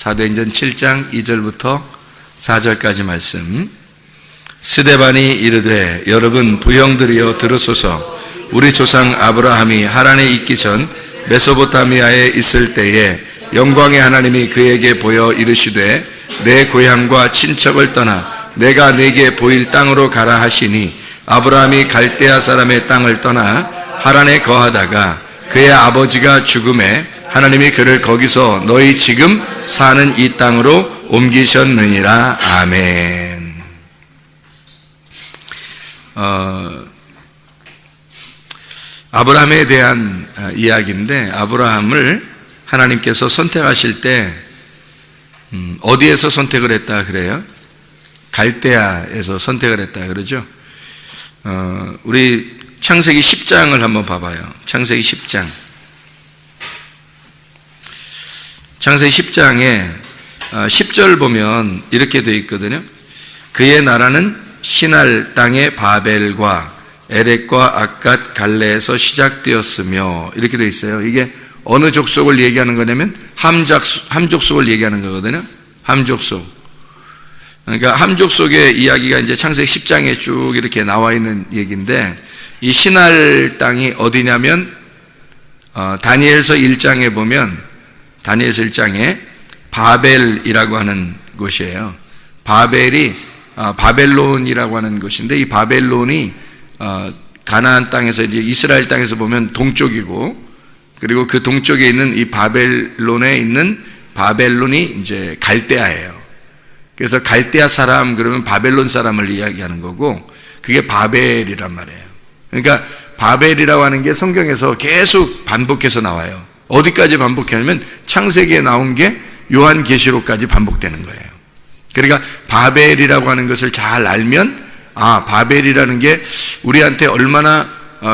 사도행전 7장 2절부터 4절까지 말씀. 스데반이 이르되 여러분 부형들이여 들으소서. 우리 조상 아브라함이 하란에 있기 전 메소포타미아에 있을 때에 영광의 하나님이 그에게 보여 이르시되 내 고향과 친척을 떠나 내가 네게 보일 땅으로 가라 하시니 아브라함이 갈대아 사람의 땅을 떠나 하란에 거하다가 그의 아버지가 죽음에 하나님이 그를 거기서 너희 지금 사는 이 땅으로 옮기셨느니라. 아멘. 아브라함에 대한 이야기인데, 아브라함을 하나님께서 선택하실 때 어디에서 선택을 했다 그래요? 갈대아에서 선택을 했다 그러죠. 우리 창세기 10장을 한번 봐봐요. 창세기 10장. 창세기 10장에 10절 보면 이렇게 되어 있거든요. 그의 나라는 시날 땅의 바벨과 에렉과 아갓 갈레에서 시작되었으며, 이렇게 되어 있어요. 이게 어느 족속을 얘기하는 거냐면 함족속을 얘기하는 거거든요. 함족속. 그러니까 함족속의 이야기가 이제 창세기 10장에 쭉 이렇게 나와 있는 얘기인데, 이 시날 땅이 어디냐면 다니엘서 1장에 보면, 다니엘서 1장에 바벨이라고 하는 곳이에요. 바벨이 바벨론이라고 하는 곳인데, 이 바벨론이 가나안 땅에서 이제 이스라엘 땅에서 보면 동쪽이고, 그리고 그 동쪽에 있는 이 바벨론에 있는 바벨론이 이제 갈대아예요. 그래서 갈대아 사람 그러면 바벨론 사람을 이야기하는 거고, 그게 바벨이란 말이에요. 그러니까 바벨이라고 하는 게 성경에서 계속 반복해서 나와요. 어디까지 반복하냐면 창세기에 나온 게 요한계시록까지 반복되는 거예요. 그러니까 바벨이라고 하는 것을 잘 알면, 바벨이라는 게 우리한테 얼마나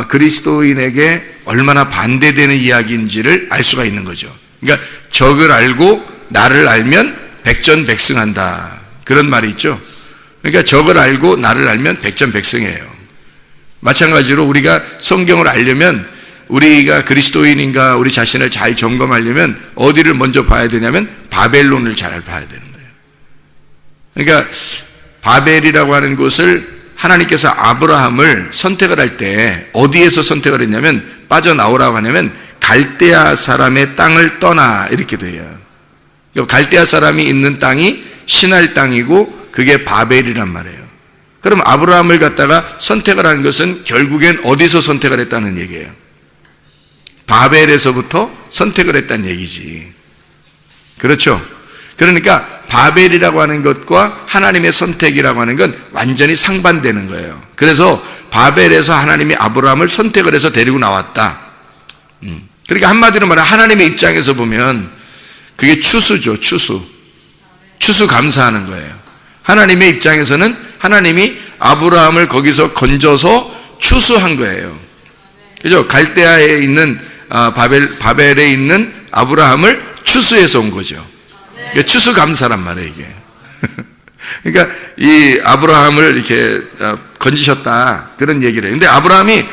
그리스도인에게 얼마나 반대되는 이야기인지를 알 수가 있는 거죠. 그러니까 적을 알고 나를 알면 백전백승한다, 그런 말이 있죠. 그러니까 적을 알고 나를 알면 백전백승이에요. 마찬가지로 우리가 성경을 알려면, 우리가 그리스도인인가 우리 자신을 잘 점검하려면 어디를 먼저 봐야 되냐면 바벨론을 잘 봐야 되는 거예요. 그러니까 바벨이라고 하는 곳을 하나님께서 아브라함을 선택을 할 때 어디에서 선택을 했냐면, 빠져나오라고 하냐면 갈대아 사람의 땅을 떠나, 이렇게 돼요. 갈대아 사람이 있는 땅이 시날 땅이고 그게 바벨이란 말이에요. 그럼 아브라함을 갖다가 선택을 한 것은 결국엔 어디서 선택을 했다는 얘기예요? 바벨에서부터 선택을 했다는 얘기지. 그렇죠? 그러니까 바벨이라고 하는 것과 하나님의 선택이라고 하는 건 완전히 상반되는 거예요. 그래서 바벨에서 하나님이 아브라함을 선택을 해서 데리고 나왔다. 그러니까 한마디로 말하면 하나님의 입장에서 보면 그게 추수죠. 추수 감사하는 거예요. 하나님의 입장에서는 하나님이 아브라함을 거기서 건져서 추수한 거예요. 그죠? 갈대아에 있는 바벨에 있는 아브라함을 추수해서 온 거죠. 그러니까 추수감사란 말이에요, 이게. 그러니까 이 아브라함을 이렇게 건지셨다, 그런 얘기를 해요. 근데 아브라함이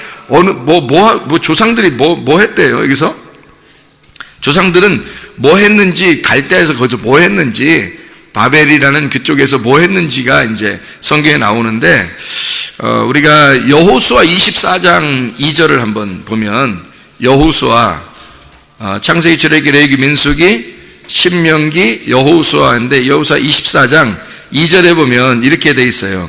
조상들이 뭐 했대요, 여기서? 조상들은 뭐 했는지, 갈대아에서 거기서 뭐 했는지, 바벨이라는 그쪽에서 뭐 했는지가 이제 성경에 나오는데, 우리가 여호수아 24장 2절을 한번 보면, 여호수아, 창세기, 출애굽기, 레위기, 민수기, 신명기, 여호수아인데, 여호수아 24장 2절에 보면 이렇게 돼 있어요.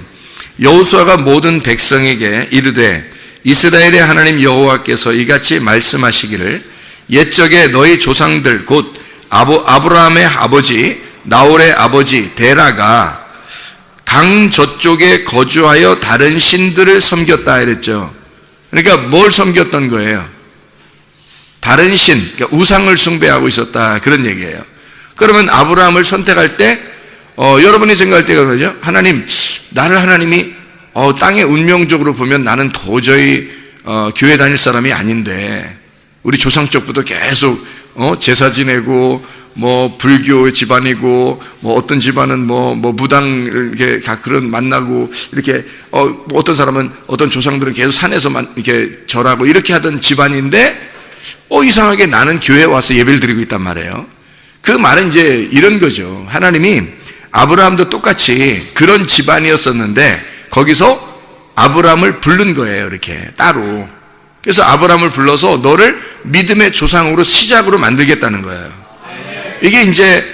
여호수아가 모든 백성에게 이르되 이스라엘의 하나님 여호와께서 이같이 말씀하시기를 옛적에 너희 조상들 곧 아브라함의 아버지 나홀의 아버지 데라가 강 저쪽에 거주하여 다른 신들을 섬겼다 이랬죠. 그러니까 뭘 섬겼던 거예요? 다른 신, 그러니까 우상을 숭배하고 있었다, 그런 얘기예요. 그러면 아브라함을 선택할 때 여러분이 생각할 때가 그러죠. 하나님이 땅의 운명적으로 보면 나는 도저히 교회 다닐 사람이 아닌데, 우리 조상 쪽부터 계속 제사 지내고 뭐 불교 집안이고 뭐 어떤 집안은 뭐 무당 이렇게 그런 만나고 이렇게 어떤 사람은 어떤 조상들은 계속 산에서 이렇게 절하고 이렇게 하던 집안인데 이상하게 나는 교회에 와서 예배를 드리고 있단 말이에요. 그 말은 이제 이런 거죠. 하나님이 아브라함도 똑같이 그런 집안이었었는데 거기서 아브라함을 부른 거예요. 이렇게 따로. 그래서 아브라함을 불러서 너를 믿음의 조상으로 시작으로 만들겠다는 거예요. 이게 이제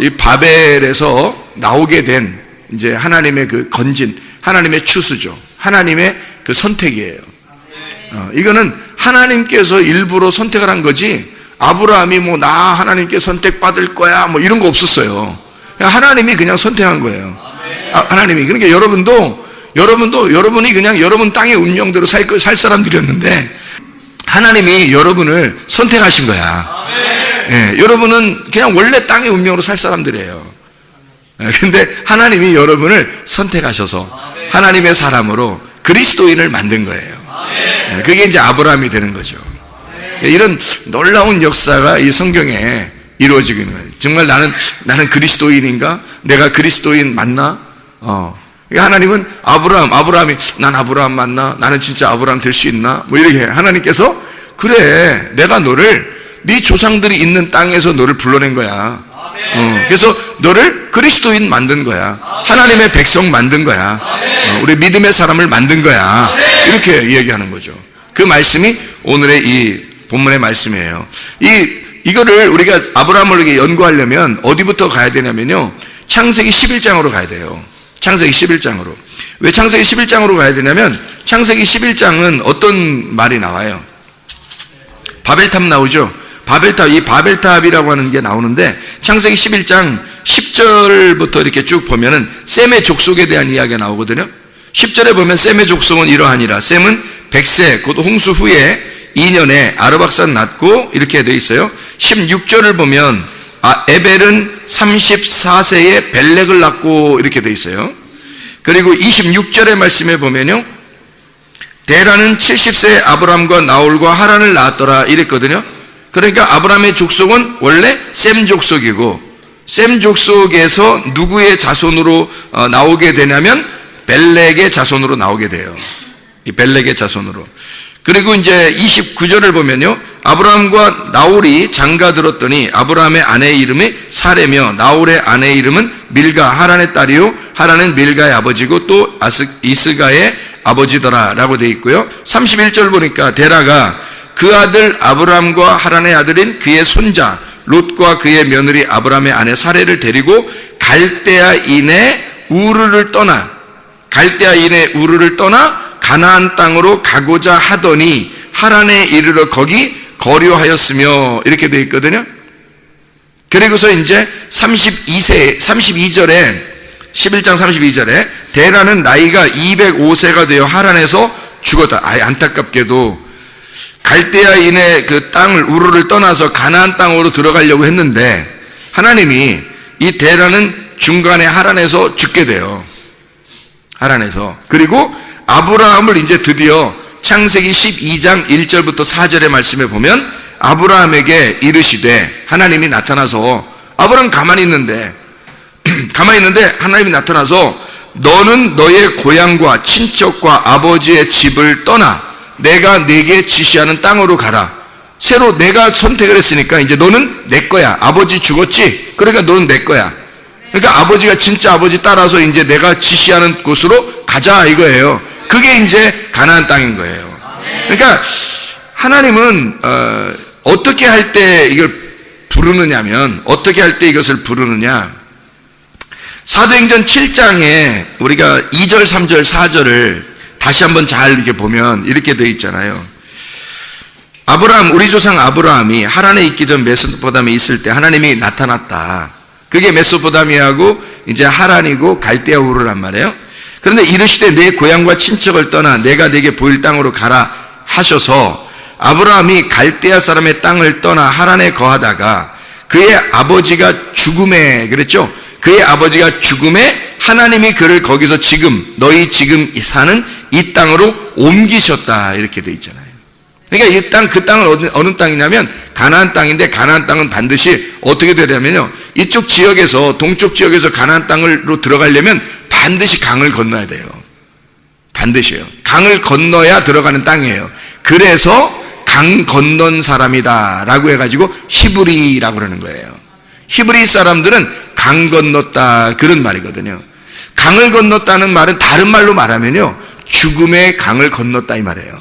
이 바벨에서 나오게 된 이제 하나님의 그 건진, 하나님의 추수죠. 하나님의 그 선택이에요. 이거는 하나님께서 일부러 선택을 한 거지, 아브라함이 뭐 나 하나님께 선택받을 거야 뭐 이런 거 없었어요. 그냥 하나님이 그냥 선택한 거예요. 하나님이. 그러니까 여러분이 그냥 여러분 땅의 운명대로 살 사람들이었는데 하나님이 여러분을 선택하신 거야. 예, 여러분은 그냥 원래 땅의 운명으로 살 사람들이에요. 근데 하나님이 여러분을 선택하셔서 하나님의 사람으로 그리스도인을 만든 거예요. 그게 이제 아브라함이 되는 거죠. 이런 놀라운 역사가 이 성경에 이루어지고 있는 거예요. 정말 나는 그리스도인인가? 내가 그리스도인 맞나? 하나님은 아브라함이 난 아브라함 맞나? 나는 진짜 아브라함 될 수 있나? 뭐 이렇게 하나님께서 그래, 내가 너를 네 조상들이 있는 땅에서 너를 불러낸 거야. 그래서 너를 그리스도인 만든 거야. 하나님의 백성 만든 거야. 우리 믿음의 사람을 만든 거야. 이렇게 얘기하는 거죠. 그 말씀이 오늘의 이 본문의 말씀이에요. 이거를 우리가 아브라함을 이렇게 연구하려면 어디부터 가야 되냐면요, 창세기 11장으로 가야 돼요. 창세기 11장으로. 왜 창세기 11장으로 가야 되냐면 창세기 11장은 어떤 말이 나와요? 바벨탑 나오죠. 이 바벨탑이라고 하는 게 나오는데 창세기 11장 10절부터 이렇게 쭉 보면은 셈의 족속에 대한 이야기가 나오거든요. 10절에 보면 셈의 족속은 이러하니라. 셈은 100세 곧 홍수 후에 2년에 아르박산 낳고 이렇게 돼 있어요. 16절을 보면 에벨은 34세에 벨렉을 낳고 이렇게 돼 있어요. 그리고 26절의 말씀에 보면요, 데라는 70세에 아브람과 나홀과 하란을 낳았더라 이랬거든요. 그러니까 아브람의 족속은 원래 셈 족속이고, 셈 족속에서 누구의 자손으로 나오게 되냐면 벨렉의 자손으로 나오게 돼요. 이 벨렉의 자손으로. 그리고 이제 29절을 보면요, 아브라함과 나홀이 장가 들었더니 아브라함의 아내의 이름이 사레며 나홀의 아내의 이름은 밀가, 하란의 딸이요 하란은 밀가의 아버지고 또 이스가의 아버지더라 라고 되어 있고요. 31절 보니까 데라가 그 아들 아브라함과 하란의 아들인 그의 손자 롯과 그의 며느리 아브라함의 아내 사레를 데리고 갈대아인의 우르를 떠나 가나안 땅으로 가고자 하더니 하란에 이르러 거기 거류하였으며 이렇게 되어 있거든요. 그리고서 이제 32절에 11장 32절에 데라는 나이가 205세가 되어 하란에서 죽었다. 안타깝게도 갈대아인의 그 땅을 우르를 떠나서 가나안 땅으로 들어가려고 했는데 하나님이 이 데라는 중간에 하란에서 죽게 돼요. 하란에서. 그리고 아브라함을 이제 드디어 창세기 12장 1절부터 4절의 말씀에 보면 아브라함에게 이르시되, 하나님이 나타나서 아브라함 가만히 있는데 하나님이 나타나서 너는 너의 고향과 친척과 아버지의 집을 떠나 내가 네게 지시하는 땅으로 가라. 새로 내가 선택을 했으니까 이제 너는 내 거야. 아버지 죽었지? 그러니까 너는 내 거야. 그러니까 아버지가 진짜 아버지 따라서 이제 내가 지시하는 곳으로 가자 이거예요. 그게 이제 가나안 땅인 거예요. 그러니까 하나님은 어떻게 할 때 이걸 부르느냐면, 어떻게 할 때 이것을 부르느냐, 사도행전 7장에 우리가 2절, 3절, 4절을 다시 한번 잘 이렇게 보면 이렇게 되어 있잖아요. 우리 조상 아브라함이 하란에 있기 전 메소포타미아에 있을 때 하나님이 나타났다. 그게 메소포타미아하고 이제 하란이고 갈대아 우르란 말이에요. 그런데 이르시되 내 고향과 친척을 떠나 내가 네게 보일 땅으로 가라 하셔서 아브라함이 갈대아 사람의 땅을 떠나 하란에 거하다가 그의 아버지가 죽음에, 그랬죠? 그의 아버지가 죽음에 하나님이 그를 거기서 너희 지금 사는 이 땅으로 옮기셨다 이렇게 돼 있잖아요. 그러니까 그 땅은 어느 땅이냐면 가나안 땅인데, 가나안 땅은 반드시 어떻게 되냐면요, 이쪽 지역에서, 동쪽 지역에서 가나안 땅으로 들어가려면 반드시 강을 건너야 돼요. 반드시요. 강을 건너야 들어가는 땅이에요. 그래서 강 건넌 사람이다 라고 해가지고 히브리라고 그러는 거예요. 히브리 사람들은 강 건넜다 그런 말이거든요. 강을 건넜다는 말은 다른 말로 말하면요, 죽음의 강을 건넜다 이 말이에요.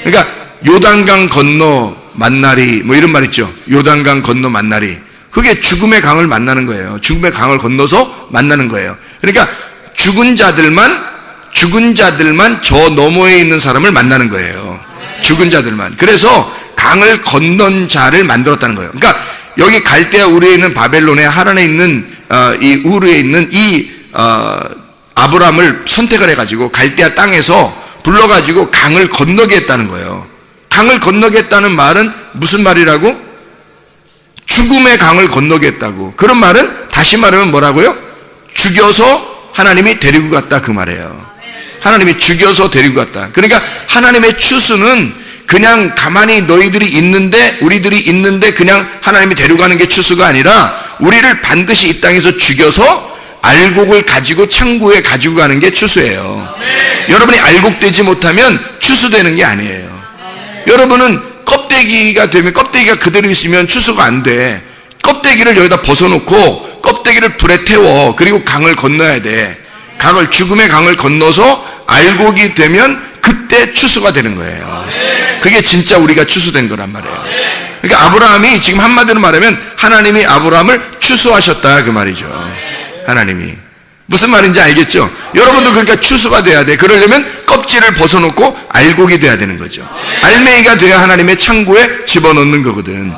그러니까 요단강 건너 만나리 뭐 이런 말 있죠. 요단강 건너 만나리. 그게 죽음의 강을 만나는 거예요. 죽음의 강을 건너서 만나는 거예요. 그러니까 죽은 자들만 저 너머에 있는 사람을 만나는 거예요. 죽은 자들만. 그래서 강을 건넌 자를 만들었다는 거예요. 그러니까 여기 갈대아 우르에 있는 바벨론의 하란에 있는 이 우르에 있는 이 아브라함을 선택을 해가지고 갈대아 땅에서 불러가지고 강을 건너게 했다는 거예요. 강을 건너게 했다는 말은 무슨 말이라고? 죽음의 강을 건너게 했다고. 그런 말은 다시 말하면 뭐라고요? 죽여서 하나님이 데리고 갔다 그 말이에요. 하나님이 죽여서 데리고 갔다. 그러니까 하나님의 추수는 그냥 가만히 너희들이 있는데, 우리들이 있는데 그냥 하나님이 데려가는 게 추수가 아니라 우리를 반드시 이 땅에서 죽여서 알곡을 가지고 창고에 가지고 가는 게 추수예요. 여러분이 알곡되지 못하면 추수되는 게 아니에요. 여러분은 껍데기가 되면, 껍데기가 그대로 있으면 추수가 안 돼. 껍데기를 여기다 벗어놓고 껍데기를 불에 태워. 그리고 강을 건너야 돼. 죽음의 강을 건너서 알곡이 되면 그때 추수가 되는 거예요. 그게 진짜 우리가 추수된 거란 말이에요. 그러니까 아브라함이 지금 한마디로 말하면 하나님이 아브라함을 추수하셨다 그 말이죠. 하나님이. 무슨 말인지 알겠죠? 여러분도 그러니까 추수가 돼야 돼. 그러려면 껍질을 벗어놓고 알곡이 돼야 되는 거죠. 알맹이가 돼야 하나님의 창고에 집어넣는 거거든.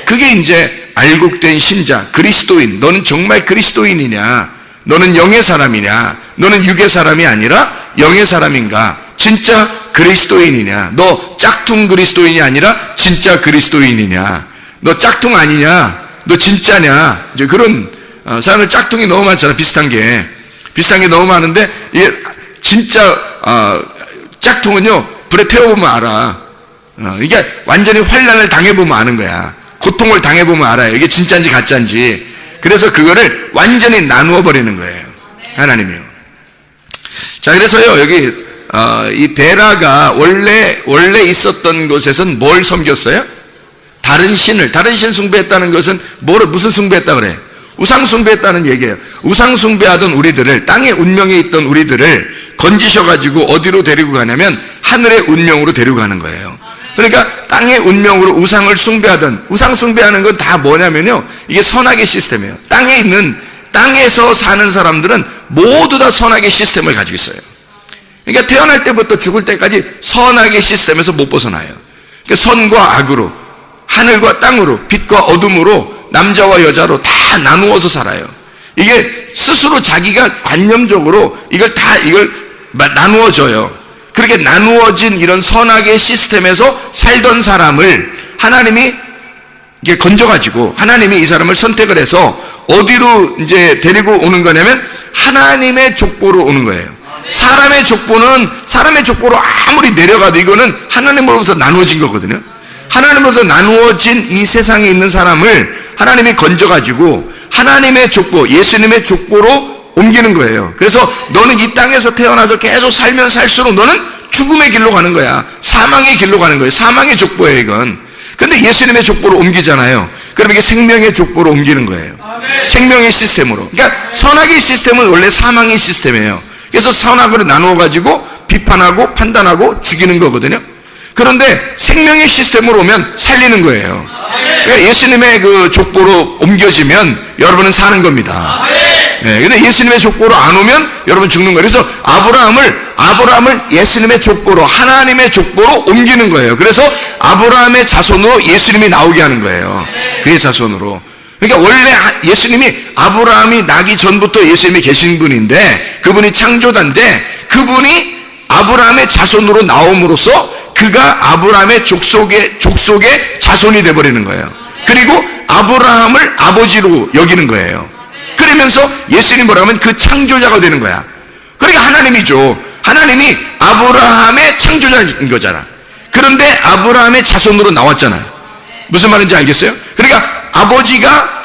그게 이제 알곡된 신자, 그리스도인. 너는 정말 그리스도인이냐? 너는 영의 사람이냐? 너는 육의 사람이 아니라 영의 사람인가? 진짜 그리스도인이냐? 너 짝퉁 그리스도인이 아니라 진짜 그리스도인이냐? 너 짝퉁 아니냐? 너 진짜냐? 이제 그런 사람들 짝퉁이 너무 많잖아. 비슷한 게 너무 많은데, 이게 진짜 짝퉁은요 불에 태워보면 알아. 이게 완전히 환난을 당해보면 아는 거야. 고통을 당해보면 알아요. 이게 진짜인지 가짜인지. 그래서 그거를 완전히 나누어 버리는 거예요. 하나님이요. 자, 그래서요 여기 이 데라가 원래 있었던 곳에서는 뭘 섬겼어요? 다른 신 숭배했다는 것은 무슨 숭배했다 그래? 우상 숭배했다는 얘기예요. 우상 숭배하던 우리들을, 땅의 운명에 있던 우리들을 건지셔가지고 어디로 데리고 가냐면 하늘의 운명으로 데리고 가는 거예요. 그러니까 땅의 운명으로 우상 숭배하는 건 다 뭐냐면요, 이게 선악의 시스템이에요. 땅에서 사는 사람들은 모두 다 선악의 시스템을 가지고 있어요. 그러니까 태어날 때부터 죽을 때까지 선악의 시스템에서 못 벗어나요. 그러니까 선과 악으로, 하늘과 땅으로, 빛과 어둠으로, 남자와 여자로 다 나누어서 살아요. 이게 스스로 자기가 관념적으로 이걸 나누어져요. 그렇게 나누어진 이런 선악의 시스템에서 살던 사람을 하나님이 이게 건져가지고 하나님이 이 사람을 선택을 해서 어디로 이제 데리고 오는 거냐면 하나님의 족보로 오는 거예요. 사람의 족보로 아무리 내려가도 이거는 하나님으로부터 나누어진 거거든요. 하나님으로부터 나누어진 이 세상에 있는 사람을 하나님이 건져가지고 하나님의 족보, 예수님의 족보로 옮기는 거예요. 그래서 너는 이 땅에서 태어나서 계속 살면 살수록 너는 죽음의 길로 가는 거야. 사망의 길로 가는 거예요. 사망의 족보예요, 이건. 근데 예수님의 족보로 옮기잖아요. 그럼 이게 생명의 족보로 옮기는 거예요. 생명의 시스템으로. 그러니까 선악의 시스템은 원래 사망의 시스템이에요. 그래서 선악으로 나누어가지고 비판하고 판단하고 죽이는 거거든요. 그런데 생명의 시스템으로 오면 살리는 거예요. 그러니까 예수님의 그 족보로 옮겨지면 여러분은 사는 겁니다. 네, 근데 예수님의 족보로 안 오면 여러분 죽는 거예요. 그래서 아브라함을 예수님의 족보로, 하나님의 족보로 옮기는 거예요. 그래서 아브라함의 자손으로 예수님이 나오게 하는 거예요. 그의 자손으로. 그러니까 원래 예수님이, 아브라함이 나기 전부터 예수님이 계신 분인데, 그분이 창조자인데, 그분이 아브라함의 자손으로 나옴으로써 그가 아브라함의 족속의 자손이 되어버리는 거예요. 그리고 아브라함을 아버지로 여기는 거예요. 그러면서 예수님 뭐라면 그 창조자가 되는 거야. 그러니까 하나님이죠. 하나님이 아브라함의 창조자인 거잖아. 그런데 아브라함의 자손으로 나왔잖아요. 무슨 말인지 알겠어요? 그러니까 아버지가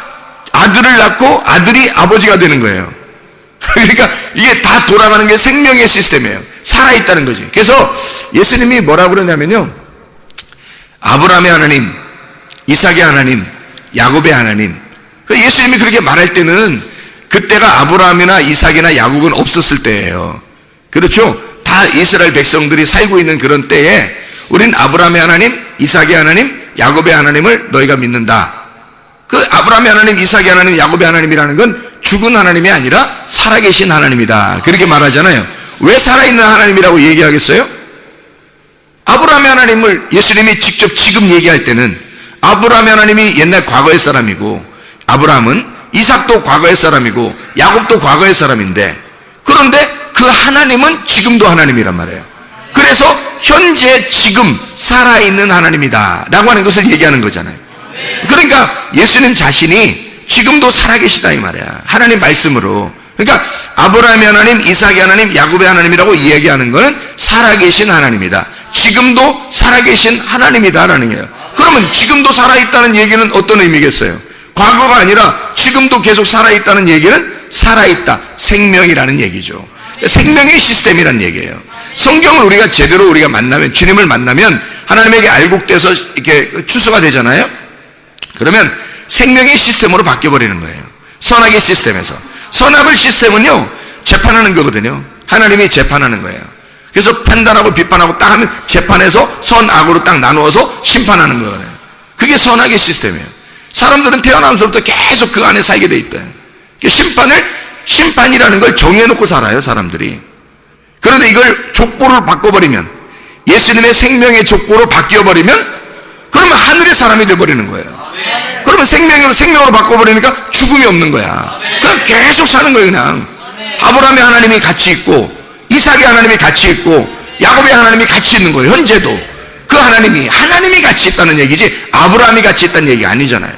아들을 낳고 아들이 아버지가 되는 거예요. 그러니까 이게 다 돌아가는 게 생명의 시스템이에요. 살아있다는 거지. 그래서 예수님이 뭐라고 그러냐면요, 아브라함의 하나님, 이삭의 하나님, 야곱의 하나님, 예수님이 그렇게 말할 때는 그때가 아브라함이나 이삭이나 야곱은 없었을 때예요. 그렇죠? 다 이스라엘 백성들이 살고 있는 그런 때에 우린 아브라함의 하나님, 이삭의 하나님, 야곱의 하나님을 너희가 믿는다. 그 아브라함의 하나님, 이삭의 하나님, 야곱의 하나님이라는 건 죽은 하나님이 아니라 살아계신 하나님이다. 그렇게 말하잖아요. 왜 살아있는 하나님이라고 얘기하겠어요? 아브라함의 하나님을 예수님이 직접 지금 얘기할 때는 아브라함의 하나님이 옛날 과거의 사람이고, 아브라함은 이삭도 과거의 사람이고, 야곱도 과거의 사람인데, 그런데 그 하나님은 지금도 하나님이란 말이에요. 그래서 현재 지금 살아있는 하나님이다 라고 하는 것을 얘기하는 거잖아요. 그러니까 예수님 자신이 지금도 살아계시다 이 말이야. 하나님 말씀으로. 그러니까 아브라함의 하나님, 이삭의 하나님, 야곱의 하나님이라고 이야기하는 것은 살아계신 하나님이다. 지금도 살아계신 하나님이다라는 거예요. 그러면 지금도 살아있다는 얘기는 어떤 의미겠어요? 과거가 아니라 지금도 계속 살아있다는 얘기는 살아있다, 생명이라는 얘기죠. 생명의 시스템이라는 얘기예요. 성경을 우리가 제대로 우리가 만나면, 주님을 만나면 하나님에게 알곡돼서 이렇게 추수가 되잖아요. 그러면 생명의 시스템으로 바뀌어버리는 거예요. 선악의 시스템에서. 선악의 시스템은요, 재판하는 거거든요. 하나님이 재판하는 거예요. 그래서 판단하고 비판하고 딱 하면 재판해서 선악으로 딱 나누어서 심판하는 거예요. 그게 선악의 시스템이에요. 사람들은 태어나면서부터 계속 그 안에 살게 돼 있다. 심판이라는 걸 정해놓고 살아요, 사람들이. 그런데 이걸 족보를 바꿔버리면, 예수님의 생명의 족보로 바뀌어버리면, 그러면 하늘의 사람이 돼버리는 거예요. 그러면 생명으로 바꿔버리니까 죽음이 없는 거야. 그냥 계속 사는 거예요, 그냥. 아브라함의 하나님이 같이 있고, 이삭의 하나님이 같이 있고, 야곱의 하나님이 같이 있는 거예요, 현재도. 그 하나님이 같이 있다는 얘기지, 아브라함이 같이 있다는 얘기 아니잖아요.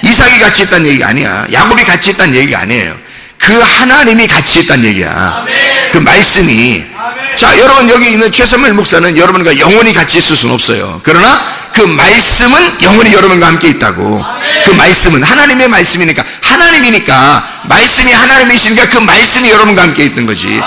이삭이 같이 있다는 얘기가 아니야. 야곱이 같이 있다는 얘기가 아니에요. 그 하나님이 같이 있다는 얘기야. 그 말씀이. 자, 여러분 여기 있는 최선물 목사는 여러분과 영원히 같이 있을 수는 없어요. 그러나 그 말씀은 영원히 여러분과 함께 있다고. 그 말씀은 하나님의 말씀이니까, 하나님이니까, 말씀이 하나님이시니까 그 말씀이 여러분과 함께 있는 거지.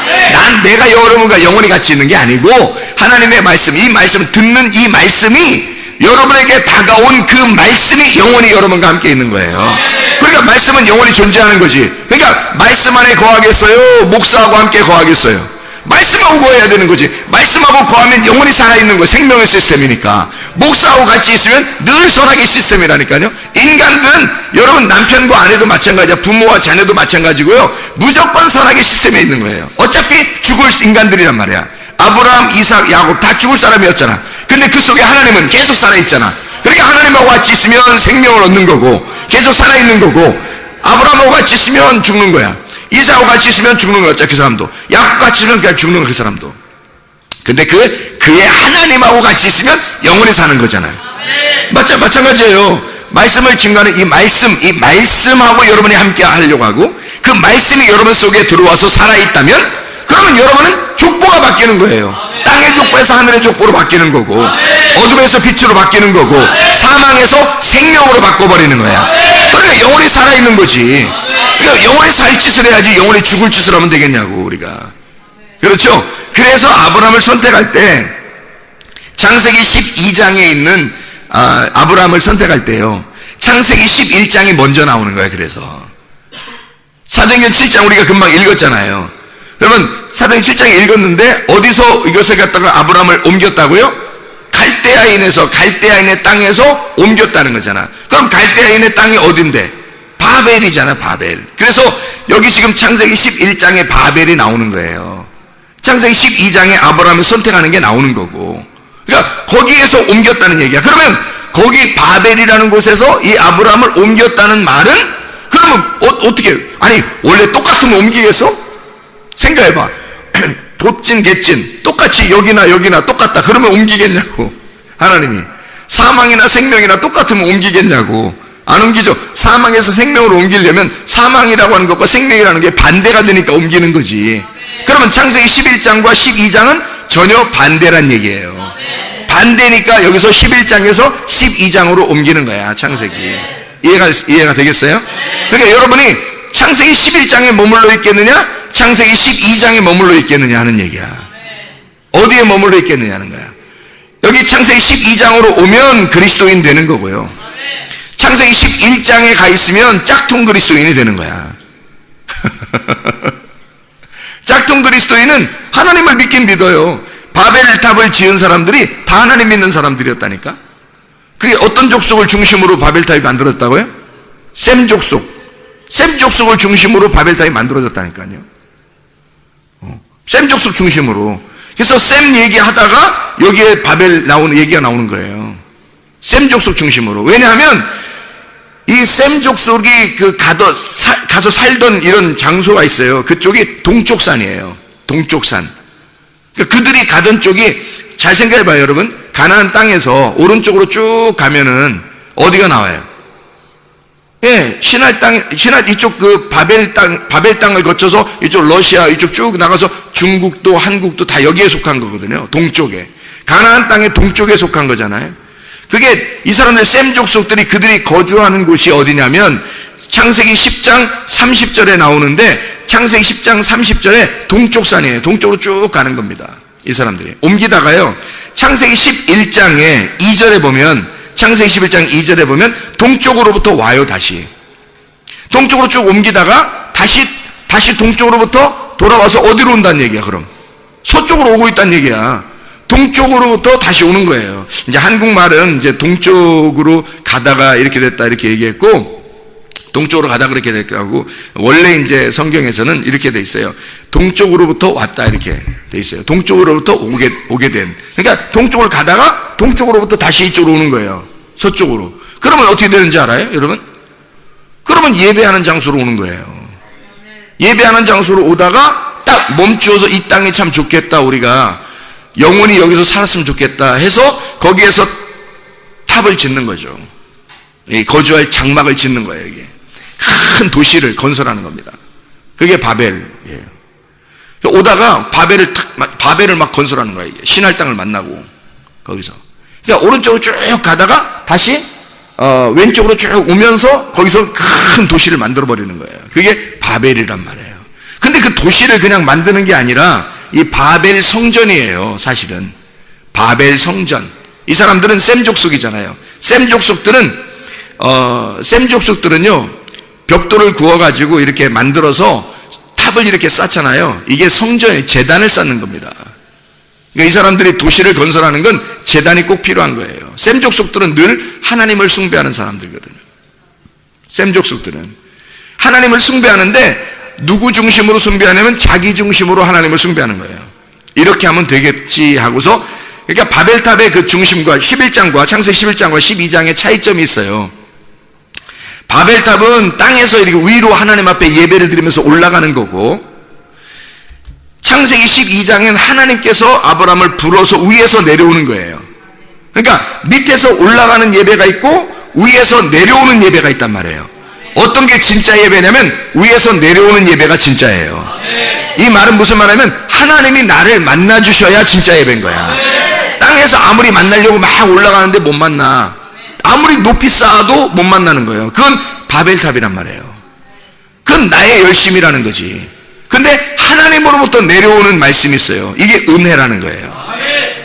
내가 여러분과 영원히 같이 있는 게 아니고, 하나님의 말씀, 이 말씀, 듣는 이 말씀이 여러분에게 다가온 그 말씀이 영원히 여러분과 함께 있는 거예요. 그러니까 말씀은 영원히 존재하는 거지. 그러니까 말씀 안에 거하겠어요? 목사하고 함께 거하겠어요? 말씀하고 거해야 되는 거지. 말씀하고 거하면 영원히 살아있는 거예요. 생명의 시스템이니까. 목사하고 같이 있으면 늘 선악의 시스템이라니까요. 인간들은 여러분 남편과 아내도 마찬가지야. 부모와 자녀도 마찬가지고요. 무조건 선악의 시스템에 있는 거예요. 어차피 죽을 인간들이란 말이야. 아브라함, 이삭, 야곱 다 죽을 사람이었잖아. 근데 그 속에 하나님은 계속 살아있잖아. 그러니까 하나님하고 같이 있으면 생명을 얻는 거고, 계속 살아있는 거고, 아브라함하고 같이 있으면 죽는 거야. 이삭하고 같이 있으면 죽는 거였죠, 그 사람도. 야곱과 같이 있으면 그냥 죽는 거야, 그 사람도. 근데 그의 하나님하고 같이 있으면 영원히 사는 거잖아요. 마찬가지예요. 말씀을 증거하는 이 말씀하고 여러분이 함께 하려고 하고, 그 말씀이 여러분 속에 들어와서 살아있다면, 그러면 여러분은 족보가 바뀌는 거예요. 땅의 족보에서 하늘의 족보로 바뀌는 거고, 어둠에서 빛으로 바뀌는 거고, 사망에서 생명으로 바꿔버리는 거야. 그러니까 영원히 살아있는 거지. 그러니까 영원히 살 짓을 해야지 영원히 죽을 짓을 하면 되겠냐고, 우리가. 그렇죠? 그래서 아브라함을 선택할 때, 창세기 12장에 있는 아브라함을 선택할 때요, 창세기 11장이 먼저 나오는 거예요. 그래서 사도행전 7장 우리가 금방 읽었잖아요. 그러면 사도행전 7장에 읽었는데 어디서 이것을 갖다가 아브라함을 옮겼다고요? 갈대아인의 땅에서 옮겼다는 거잖아. 그럼 갈대아인의 땅이 어딘데? 바벨이잖아, 바벨. 그래서 여기 지금 창세기 11장에 바벨이 나오는 거예요. 창세기 12장에 아브라함을 선택하는 게 나오는 거고. 그러니까 거기에서 옮겼다는 얘기야. 그러면 거기 바벨이라는 곳에서 이 아브라함을 옮겼다는 말은, 그러면 어떻게, 아니 원래 똑같으면 옮기겠어? 생각해봐. 돛진 갯진 똑같이 여기나 똑같다. 그러면 옮기겠냐고. 하나님이 사망이나 생명이나 똑같으면 옮기겠냐고. 안 옮기죠. 사망에서 생명으로 옮기려면 사망이라고 하는 것과 생명이라는 게 반대가 되니까 옮기는 거지. 그러면 창세기 11장과 12장은 전혀 반대란 얘기예요. 반대니까 여기서 11장에서 12장으로 옮기는 거야, 창세기. 이해가 되겠어요? 그러니까 여러분이 창세기 11장에 머물러 있겠느냐, 창세기 12장에 머물러 있겠느냐 하는 얘기야. 어디에 머물러 있겠느냐 하는 거야. 여기 창세기 12장으로 오면 그리스도인 되는 거고요. 창세기 11장에 가 있으면 짝퉁 그리스도인이 되는 거야. 짝퉁 그리스도인은 하나님을 믿긴 믿어요. 바벨탑을 지은 사람들이 다 하나님 믿는 사람들이었다니까. 그게 어떤 족속을 중심으로 바벨탑이 만들어졌다고요? 셈 족속. 셈 족속을 중심으로 바벨탑이 만들어졌다니까요. 셈 족속 중심으로. 그래서 셈 얘기하다가 여기에 바벨 나오는 얘기가 나오는 거예요. 셈 족속 중심으로. 왜냐하면 이 셈 족속이 가서 살던 이런 장소가 있어요. 그쪽이 동쪽산이에요. 동쪽산. 그러니까 그들이 가던 쪽이, 잘 생각해봐요, 여러분. 가나안 땅에서 오른쪽으로 쭉 가면은 어디가 나와요? 예, 신할 이쪽 바벨 땅을 거쳐서 이쪽 러시아 이쪽 쭉 나가서 중국도 한국도 다 여기에 속한 거거든요. 동쪽에. 가나안 땅의 동쪽에 속한 거잖아요. 그게 이 사람들 셈 족속들이 그들이 거주하는 곳이 어디냐면 창세기 10장 30절에 나오는데, 창세기 10장 30절에 동쪽산이에요. 동쪽으로 쭉 가는 겁니다. 이 사람들이. 옮기다가요, 창세기 11장에 2절에 보면, 창세기 11장 2절에 보면 동쪽으로부터 와요. 다시 동쪽으로 쭉 옮기다가 다시 동쪽으로부터 돌아와서 어디로 온다는 얘기야? 그럼 서쪽으로 오고 있다는 얘기야. 동쪽으로부터 다시 오는 거예요. 이제 한국말은 이제 동쪽으로 가다가 이렇게 됐다 이렇게 얘기했고, 동쪽으로 가다 그렇게 됐고, 원래 이제 성경에서는 이렇게 돼 있어요. 동쪽으로부터 왔다 이렇게 돼 있어요. 동쪽으로부터 오게 된. 그러니까 동쪽을 가다가 동쪽으로부터 다시 이쪽으로 오는 거예요. 서쪽으로. 그러면 어떻게 되는지 알아요, 여러분? 그러면 예배하는 장소로 오는 거예요. 예배하는 장소로 오다가 딱 멈추어서 이 땅이 참 좋겠다, 우리가 영원히 여기서 살았으면 좋겠다 해서 거기에서 탑을 짓는 거죠. 거주할 장막을 짓는 거예요. 이게 큰 도시를 건설하는 겁니다. 그게 바벨이에요. 오다가 바벨을 막 건설하는 거예요. 신할 땅을 만나고 거기서. 그러니까 오른쪽으로 쭉 가다가 다시 왼쪽으로 쭉 오면서 거기서 큰 도시를 만들어 버리는 거예요. 그게 바벨이란 말이에요. 근데 그 도시를 그냥 만드는 게 아니라 이 바벨 성전이에요. 사실은 바벨 성전. 이 사람들은 셈 족속이잖아요. 셈 족속들은요 벽돌을 구워가지고 이렇게 만들어서 탑을 이렇게 쌓잖아요. 이게 성전의 제단을 쌓는 겁니다. 그러니까 이 사람들이 도시를 건설하는 건 제단이 꼭 필요한 거예요. 셈 족속들은 늘 하나님을 숭배하는 사람들이거든요. 셈 족속들은 하나님을 숭배하는데 누구 중심으로 숭배하냐면 자기 중심으로 하나님을 숭배하는 거예요. 이렇게 하면 되겠지 하고서, 그러니까 바벨탑의 그 중심과 11장과 창세기 11장과 12장의 차이점이 있어요. 바벨탑은 땅에서 이렇게 위로 하나님 앞에 예배를 드리면서 올라가는 거고, 창세기 12장은 하나님께서 아브라함을 불어서 위에서 내려오는 거예요. 그러니까 밑에서 올라가는 예배가 있고 위에서 내려오는 예배가 있단 말이에요. 어떤 게 진짜 예배냐면 위에서 내려오는 예배가 진짜예요. 이 말은 무슨 말이냐면 하나님이 나를 만나 주셔야 진짜 예배인 거야. 땅에서 아무리 만나려고 막 올라가는데 못 만나. 아무리 높이 쌓아도 못 만나는 거예요. 그건 바벨탑이란 말이에요. 그건 나의 열심이라는 거지. 근데 하나님으로부터 내려오는 말씀이 있어요. 이게 은혜라는 거예요.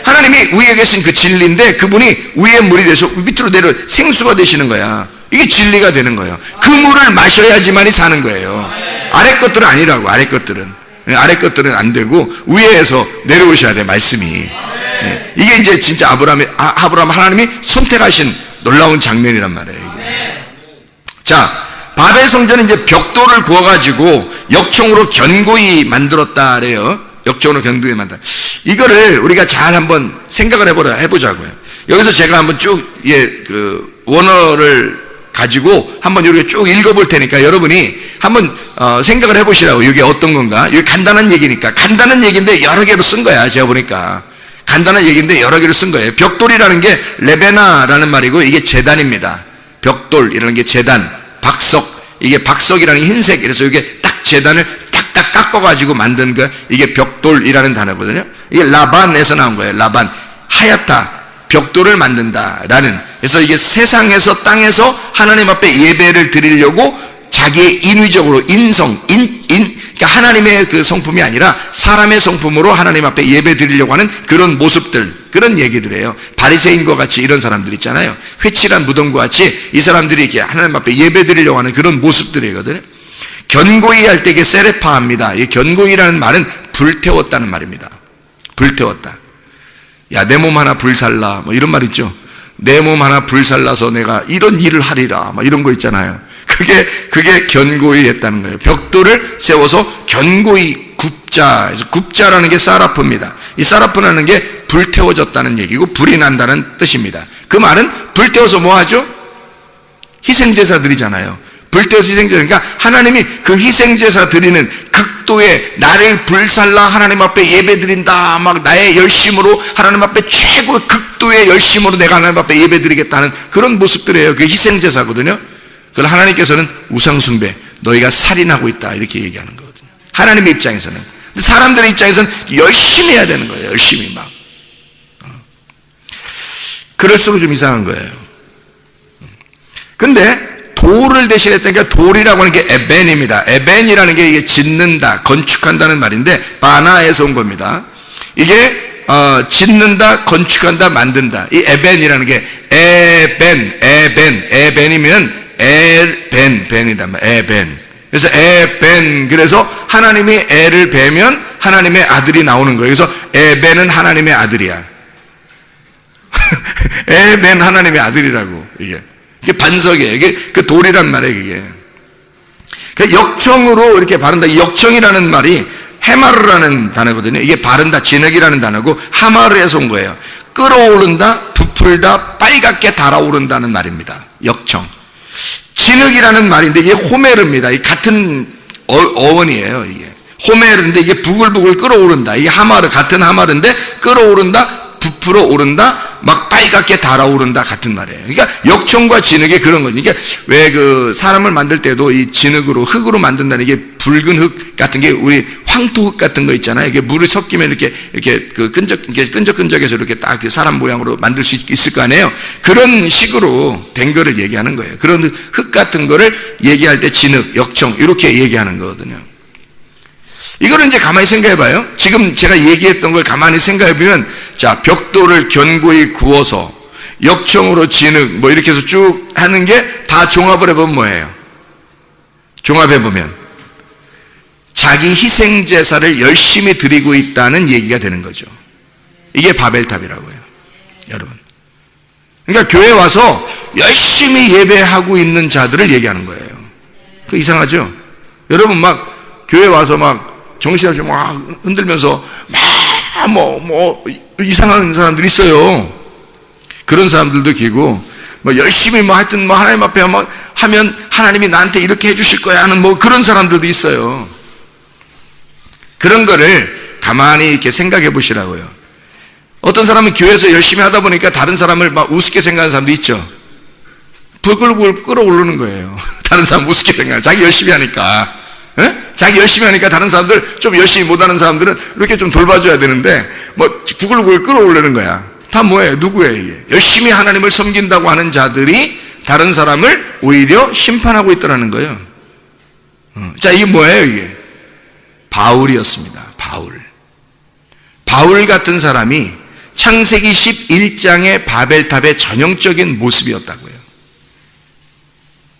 하나님이 위에 계신 그 진리인데 그분이 위에 물이 돼서 밑으로 내려 생수가 되시는 거야. 이게 진리가 되는 거예요. 그 물을 마셔야지만이 사는 거예요. 아래 것들은 아니라고. 아래 것들은 안 되고 위에서 내려오셔야 돼, 말씀이. 이게 이제 진짜 아브라함 하나님이 선택하신 놀라운 장면이란 말이에요. 이게. 자, 바벨 성전은 이제 벽돌을 구워가지고 역청으로 견고히 만들었다 그래요. 역청으로 견고히 만들었다. 이거를 우리가 잘 한번 생각을 해보자고요. 여기서 제가 한번 쭉 원어를 가지고 한번 이렇게 쭉 읽어볼 테니까 여러분이 한번 생각을 해보시라고. 이게 어떤 건가? 이게 간단한 얘기니까. 간단한 얘기인데 여러 개로 쓴 거야. 제가 보니까 간단한 얘기인데 여러 개로 쓴 거예요. 벽돌이라는 게 레베나라는 말이고 이게 제단입니다. 벽돌이라는 게 제단, 박석. 이게 박석이라는 게 흰색. 그래서 이게 딱 제단을 딱딱 깎아가지고 만든 거, 이게 벽돌이라는 단어거든요. 이게 라반에서 나온 거예요. 라반, 하얗다, 벽돌을 만든다라는. 그래서 이게 세상에서 땅에서 하나님 앞에 예배를 드리려고 자기의 인위적으로 그러니까 하나님의 그 성품이 아니라 사람의 성품으로 하나님 앞에 예배 드리려고 하는 그런 모습들, 그런 얘기들이에요. 바리새인과 같이 이런 사람들 있잖아요. 회칠한 무덤과 같이 이 사람들이 이렇게 하나님 앞에 예배 드리려고 하는 그런 모습들이거든요. 견고히 할 때 이게 세레파합니다. 이 견고히라는 말은 불태웠다는 말입니다. 불태웠다. 야, 내 몸 하나 불살라, 뭐 이런 말 있죠. 내 몸 하나 불살라서 내가 이런 일을 하리라, 뭐 이런 거 있잖아요. 그게 견고히 했다는 거예요. 벽돌을 세워서 견고히 굽자. 굽자라는 게 사라프입니다. 이 사라프라는 게 불태워졌다는 얘기고 불이 난다는 뜻입니다. 그 말은 불태워서 뭐 하죠? 희생제사 드리잖아요. 불태워서 희생제사. 그러니까 하나님이 그 희생제사 드리는 극도의 나를 불살라 하나님 앞에 예배 드린다. 막 나의 열심으로 하나님 앞에 최고의 극도의 열심으로 내가 하나님 앞에 예배 드리겠다는 그런 모습들이에요. 그게 희생제사거든요. 그걸 하나님께서는 우상숭배, 너희가 살인하고 있다 이렇게 얘기하는 거거든요. 하나님의 입장에서는. 근데 사람들의 입장에서는 열심히 해야 되는 거예요. 열심히 막. 그럴수록 좀 이상한 거예요. 근데 돌을 대신했다니까 돌이라고 하는 게 에벤입니다. 에벤이라는 게 이게 짓는다, 건축한다는 말인데 바나에서 온 겁니다. 이게 짓는다, 건축한다, 만든다. 이 에벤이라는 게 에벤이면 벤이다. 에벤. 그래서 에벤. 그래서 하나님이 애를 베면 하나님의 아들이 나오는 거예요. 그래서 에벤은 하나님의 아들이야. 에벤 하나님의 아들이라고. 이게 반석이에요. 이게 그 돌이란 말이에요. 이게. 그러니까 역청으로 이렇게 바른다. 역청이라는 말이 해마르라는 단어거든요. 이게 바른다, 진흙이라는 단어고 하마르에서 온 거예요. 끌어오른다, 부풀다, 빨갛게 달아오른다는 말입니다. 역청. 진흙이라는 말인데 이게 호메르입니다. 이 같은 어원이에요. 이게 호메르인데 이게 부글부글 끌어오른다. 이게 하마르, 같은 하마르인데 끌어오른다, 부풀어 오른다, 막 빨갛게 달아오른다 같은 말이에요. 그러니까 역청과 진흙이 그런 거죠. 그러니까 왜 그 사람을 만들 때도 이 진흙으로, 흙으로 만든다는 이게 붉은 흙 같은 게 우리 황토흙 같은 거 있잖아요. 이게 물을 섞이면 이렇게 그 끈적끈적해서 이렇게 딱 사람 모양으로 만들 수 있을 거 아니에요. 그런 식으로 된 거를 얘기하는 거예요. 그런 흙 같은 거를 얘기할 때 진흙, 역청 이렇게 얘기하는 거거든요. 이거를 이제 가만히 생각해 봐요. 지금 제가 얘기했던 걸 가만히 생각해 보면, 자, 벽돌을 견고히 구워서 역청으로 진흙 뭐 이렇게 해서 쭉 하는 게 다 종합을 해보면 뭐예요? 종합해 보면 자기 희생 제사를 열심히 드리고 있다는 얘기가 되는 거죠. 이게 바벨탑이라고 해요. 여러분. 그러니까 교회 와서 열심히 예배하고 있는 자들을 얘기하는 거예요. 그 이상하죠? 여러분 막 교회 와서 막 정신없이 막 흔들면서 막 이상한 사람들이 있어요. 그런 사람들도 계시고, 뭐 열심히 뭐 하여튼 뭐 하나님 앞에 하면 하나님이 나한테 이렇게 해주실 거야 하는 뭐 그런 사람들도 있어요. 그런 거를 가만히 이렇게 생각해 보시라고요. 어떤 사람은 교회에서 열심히 하다 보니까 다른 사람을 막 우습게 생각하는 사람도 있죠. 부글부글 끌어오르는 거예요. 다른 사람 우습게 생각하는, 자기 열심히 하니까. 자기 열심히 하니까 다른 사람들, 좀 열심히 못하는 사람들은 이렇게 좀 돌봐줘야 되는데 뭐 부글부글 끌어올리는 거야. 다 뭐예요? 누구예요 이게? 열심히 하나님을 섬긴다고 하는 자들이 다른 사람을 오히려 심판하고 있더라는 거예요. 자, 이게 뭐예요 이게? 바울이었습니다. 바울 같은 사람이 창세기 11장의 바벨탑의 전형적인 모습이었다고요.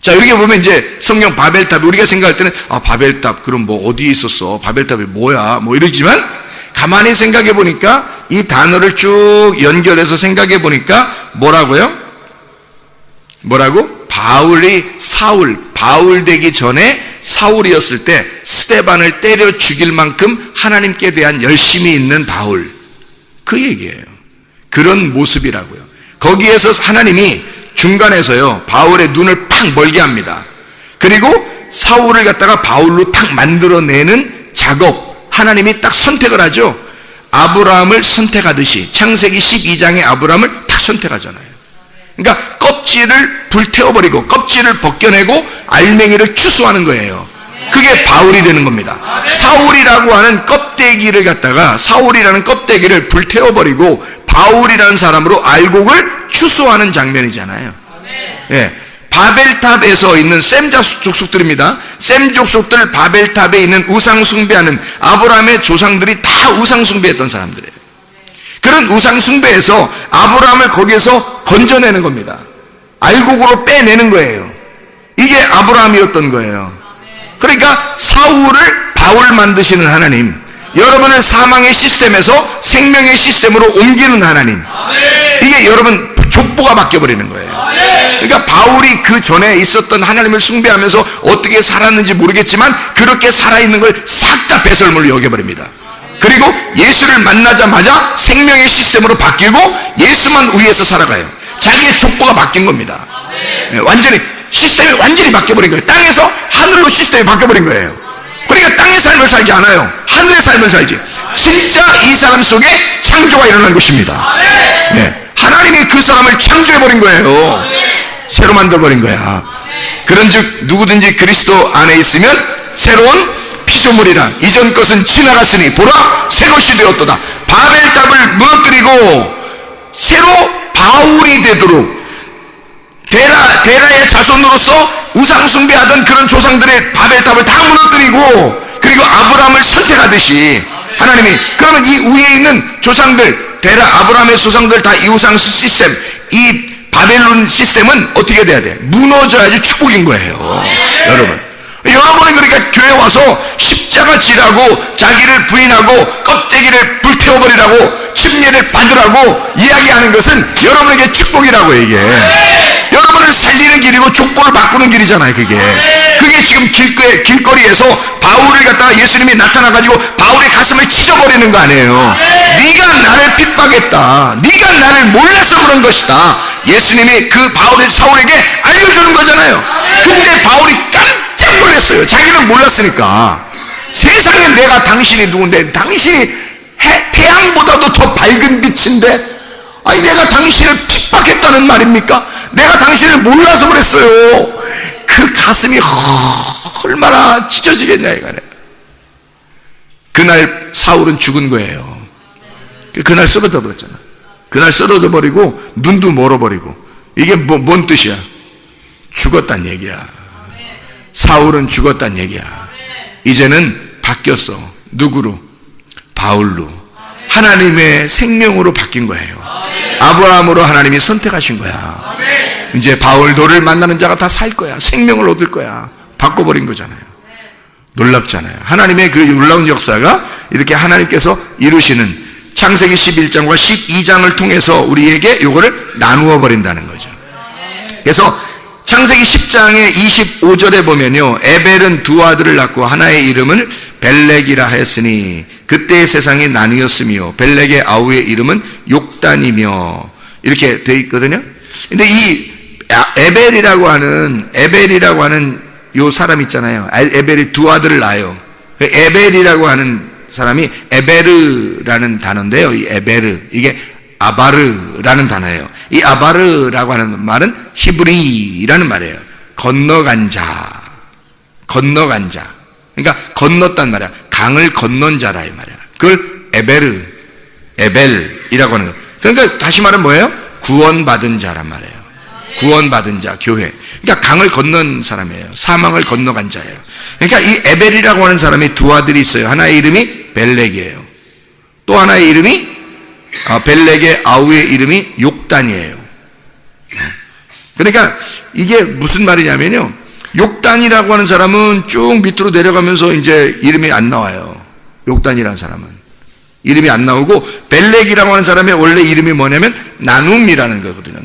자, 이렇게 보면 이제 성경 바벨탑, 우리가 생각할 때는 바벨탑 그럼 뭐 어디에 있었어? 바벨탑이 뭐야? 뭐 이러지만 가만히 생각해 보니까 이 단어를 쭉 연결해서 생각해 보니까 뭐라고요? 바울 되기 전에 사울이었을 때 스데반을 때려 죽일 만큼 하나님께 대한 열심이 있는 바울, 그 얘기예요. 그런 모습이라고요. 거기에서 하나님이 중간에서요 바울의 눈을 팍 멀게 합니다. 그리고 사울을 갖다가 바울로 탁 만들어내는 작업, 하나님이 딱 선택을 하죠. 아브라함을 선택하듯이 창세기 12장의 아브라함을 딱 선택하잖아요. 그러니까 껍질을 불태워버리고 껍질을 벗겨내고 알맹이를 추수하는 거예요. 그게 바울이 되는 겁니다. 사울이라고 하는 껍데기를 갖다가, 사울이라는 껍데기를 불태워버리고 바울이라는 사람으로 알곡을 추수하는 장면이잖아요. 예, 바벨탑에서 있는 셈 족속들입니다. 셈 족속들 바벨탑에 있는 우상 숭배하는 아브라함의 조상들이 다 우상 숭배했던 사람들이에요. 그런 우상 숭배에서 아브라함을 거기에서 건져내는 겁니다. 알곡으로 빼내는 거예요. 이게 아브라함이었던 거예요. 그러니까 사울을 바울 만드시는 하나님, 여러분을 사망의 시스템에서 생명의 시스템으로 옮기는 하나님, 이게 여러분 족보가 바뀌어버리는 거예요. 그러니까 바울이 그 전에 있었던 하나님을 숭배하면서 어떻게 살았는지 모르겠지만 그렇게 살아있는 걸 싹 다 배설물로 여겨버립니다. 그리고 예수를 만나자마자 생명의 시스템으로 바뀌고 예수만 위에서 살아가요. 자기의 족보가 바뀐 겁니다. 완전히 시스템이 완전히 바뀌어버린 거예요. 땅에서 하늘로 시스템이 바뀌어버린 거예요. 그러니까 땅의 삶을 살지 않아요. 하늘의 삶을 살지. 진짜 이 사람 속에 창조가 일어난 것입니다. 네. 하나님이 그 사람을 창조해버린 거예요. 새로 만들어버린 거야. 그런즉 누구든지 그리스도 안에 있으면 새로운 피조물이라. 이전 것은 지나갔으니 보라 새 것이 되었도다. 바벨탑을 무너뜨리고 새로 바울이 되도록 데라의 자손으로서 우상 숭배하던 그런 조상들의 바벨탑을 다 무너뜨리고, 그리고 아브라함을 선택하듯이 하나님이, 그러면 이 위에 있는 조상들, 데라 아브라함의 조상들 다 이 우상 시스템, 이 바벨론 시스템은 어떻게 돼야 돼? 무너져야지 축복인 거예요. 여러분이 그러니까 교회 와서 십자가 지라고 자기를 부인하고 껍데기를 불태워버리라고 침례를 받으라고 이야기하는 것은 여러분에게 축복이라고. 이게 여러분을 살리는 길이고 족보를 바꾸는 길이잖아요. 그게 지금 길거리에서 바울을 갖다가 예수님이 나타나가지고 바울의 가슴을 찢어버리는 거 아니에요. 네가 나를 핍박했다, 네가 나를 몰라서 그런 것이다, 예수님이 그 바울의 사울에게 알려주는 거잖아요. 근데 바울이 깜짝 놀랐어요. 자기는 몰랐으니까. 세상에 내가 당신이 누군데, 당신이 태양보다도 더 밝은 빛인데, 아니 내가 당신을 핍박했다는 말입니까? 내가 당신을 몰라서 그랬어요. 그 가슴이 얼마나 찢어지겠냐 이거네. 그날 사울은 죽은 거예요. 그날 쓰러져 버렸잖아. 그날 쓰러져 버리고 눈도 멀어버리고. 이게 뭔 뜻이야? 죽었단 얘기야. 사울은 죽었단 얘기야. 이제는 바뀌었어. 누구로? 바울로. 하나님의 생명으로 바뀐 거예요. 아브라함으로 하나님이 선택하신 거야. 이제 바울 너를 만나는 자가 다 살 거야. 생명을 얻을 거야. 바꿔버린 거잖아요. 놀랍잖아요. 하나님의 그 놀라운 역사가 이렇게 하나님께서 이루시는 창세기 11장과 12장을 통해서 우리에게 요거를 나누어 버린다는 거죠. 그래서 창세기 10장의 25절에 보면요, 에벨은 두 아들을 낳고 하나의 이름을 벨렉이라 하였으니 그때의 세상이 나뉘었으며 벨렉의 아우의 이름은 욕단이며, 이렇게 되어 있거든요. 근데 이 에벨이라고 하는 요 사람 있잖아요. 에벨이 두 아들을 낳아요. 에벨이라고 하는 사람이 에베르라는 단어인데요. 이 에베르, 이게 아바르라는 단어예요. 이 아바르라고 하는 말은 히브리라는 말이에요. 건너간 자. 그러니까 건넜단 말이야. 강을 건넌 자라 이 말이야. 그걸 에벨이라고 하는 거예요. 그러니까 다시 말하면 뭐예요? 구원받은 자란 말이에요. 구원받은 자, 교회. 그러니까 강을 건넌 사람이에요. 사망을 건너간 자예요. 그러니까 이 에벨이라고 하는 사람이 두 아들이 있어요. 하나의 이름이 벨렉이에요. 또 하나의 이름이 벨렉의 아우의 이름이 욕단이에요. 그러니까 이게 무슨 말이냐면요, 욕단이라고 하는 사람은 쭉 밑으로 내려가면서 이제 이름이 안 나와요. 욕단이라는 사람은 이름이 안 나오고, 벨렉이라고 하는 사람의 원래 이름이 뭐냐면 나눔이라는 거거든요.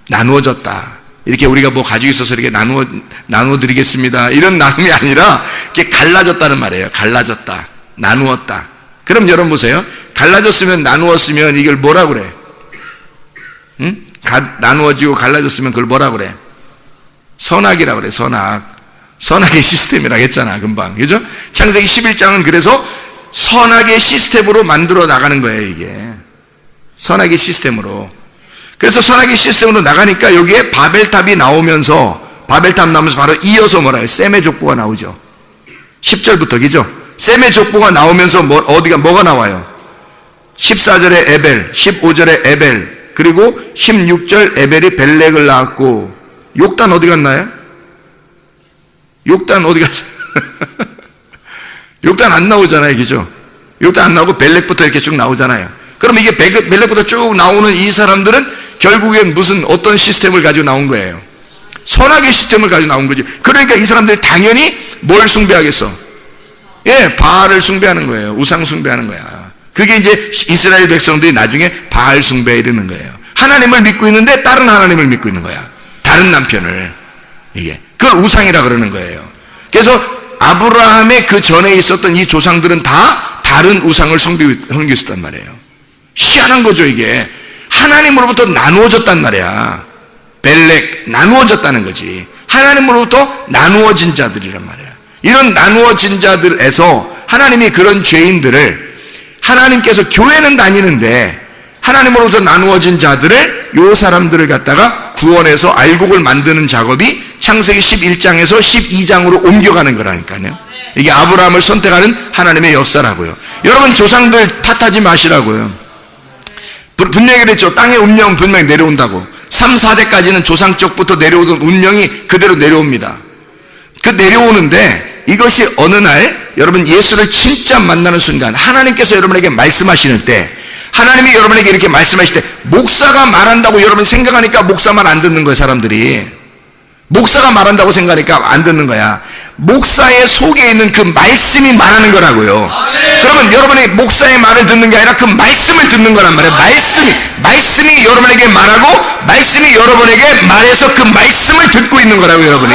나누어졌다. 이렇게 우리가 뭐 가지고 있어서 이렇게 나누어 드리겠습니다, 이런 나눔이 아니라 이렇게 갈라졌다는 말이에요. 갈라졌다, 나누었다. 그럼 여러분 보세요. 갈라졌으면, 나누었으면 이걸 뭐라 그래? 응? 나누어지고 갈라졌으면 그걸 뭐라 그래? 선악이라 그래. 선악의 시스템이라고 했잖아 금방. 그죠? 창세기 11장은 그래서 선악의 시스템으로 만들어 나가는 거예요. 이게 선악의 시스템으로. 그래서 선악의 시스템으로 나가니까 여기에 바벨탑 나오면서 바로 이어서 뭐라 해요? 셈의 족보가 나오죠. 10절부터. 그죠? 셈의 족보가 나오면서 뭐가 나와요? 14절에 에벨, 15절에 에벨, 그리고 16절 에벨이 벨렉을 낳았고, 욕단 어디 갔나요? 욕단 어디 갔어요? 욕단 안 나오잖아요. 그죠? 욕단 안 나오고 벨렉부터 이렇게 쭉 나오잖아요. 그럼 이게 벨렉부터 쭉 나오는 이 사람들은 결국엔 무슨 어떤 시스템을 가지고 나온 거예요? 선악의 시스템을 가지고 나온 거지. 그러니까 이 사람들이 당연히 뭘 숭배하겠어? 예, 바알을 숭배하는 거예요. 우상 숭배하는 거야. 그게 이제 이스라엘 백성들이 나중에 바알 숭배에 이르는 거예요. 하나님을 믿고 있는데 다른 하나님을 믿고 있는 거야. 다른 남편을. 이게. 그걸 우상이라 그러는 거예요. 그래서 아브라함의 그 전에 있었던 이 조상들은 다 다른 우상을 섬겼었단 말이에요. 희한한 거죠, 이게. 하나님으로부터 나누어졌단 말이야. 벨렉, 나누어졌다는 거지. 하나님으로부터 나누어진 자들이란 말이야. 이런 나누어진 자들에서 하나님이 그런 죄인들을, 하나님께서 교회는 다니는데 하나님으로부터 나누어진 자들을, 요 사람들을 갖다가 구원해서 알곡을 만드는 작업이 창세기 11장에서 12장으로 옮겨가는 거라니까요. 이게 아브라함을 선택하는 하나님의 역사라고요. 여러분, 조상들 탓하지 마시라고요. 분명히 그랬죠. 땅의 운명은 분명히 내려온다고. 3, 4대까지는 조상 쪽부터 내려오던 운명이 그대로 내려옵니다. 그 내려오는데 이것이 어느 날 여러분 예수를 진짜 만나는 순간, 하나님께서 여러분에게 말씀하시는 때, 하나님이 여러분에게 이렇게 말씀하실 때, 목사가 말한다고 여러분 생각하니까 목사 말 안 듣는 거예요. 사람들이 목사가 말한다고 생각하니까 안 듣는 거야. 목사의 속에 있는 그 말씀이 말하는 거라고요. 그러면 여러분이 목사의 말을 듣는 게 아니라 그 말씀을 듣는 거란 말이에요. 말씀이 여러분에게 말하고 말씀이 여러분에게 말해서 그 말씀을 듣고 있는 거라고요. 여러분이.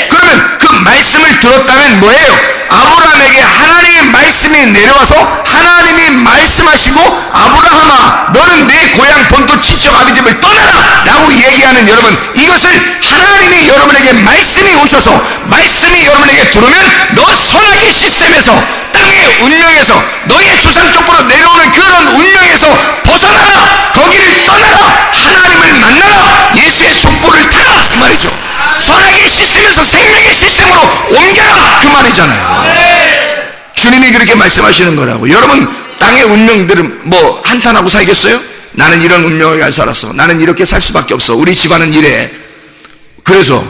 그러면 그 말씀을 들었다면 뭐예요? 아브라함에게 하나님의 말씀이 내려와서 하나님이 말씀하시고, 아브라함아 너는 내 고향 본토 친척 아비집을 떠나라 라고 얘기하는, 여러분, 이것을 하나님이 여러분에게 말씀이 오셔서 말씀이 여러분에게 들어오면 너 선악의 시스템에서, 땅의 운명에서, 너의 조상 쪽으로 내려오는 그런 운명에서 벗어나라, 거기를 떠나라, 하나님을 만나라, 예수의 족보를 타라, 그 말이죠. 선악의 시스템에서 생명의 시스템으로 옮겨라, 그 말이잖아요. 주님이 그렇게 말씀하시는 거라고. 여러분, 땅의 운명들은 뭐 한탄하고 살겠어요? 나는 이런 운명을 가지고 살았어, 나는 이렇게 살 수밖에 없어, 우리 집안은 이래. 그래서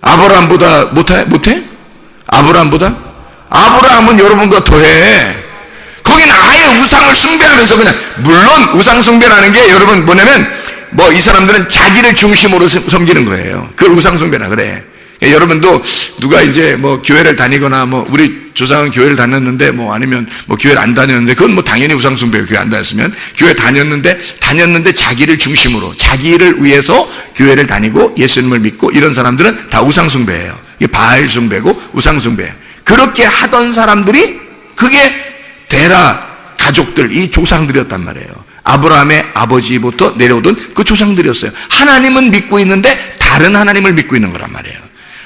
아브라함보다 못해? 아브라함은 여러분보다 더해. 거기는 아예 우상을 숭배하면서, 그냥, 물론 우상 숭배라는 게 여러분 뭐냐면, 뭐 이 사람들은 자기를 중심으로 섬기는 거예요. 그걸 우상 숭배라 그래. 여러분도 누가 이제 뭐 교회를 다니거나, 뭐 우리 조상은 교회를 다녔는데, 뭐 아니면 뭐 교회를 안 다녔는데, 그건 뭐 당연히 우상 숭배예요. 교회 안 다녔으면. 교회 다녔는데 자기를 중심으로, 자기를 위해서 교회를 다니고 예수님을 믿고 이런 사람들은 다 우상 숭배예요. 이게 바알 숭배고 우상 숭배예요. 그렇게 하던 사람들이 그게 데라 가족들, 이 조상들이었단 말이에요. 아브라함의 아버지부터 내려오던 그 조상들이었어요. 하나님은 믿고 있는데 다른 하나님을 믿고 있는 거란 말이에요.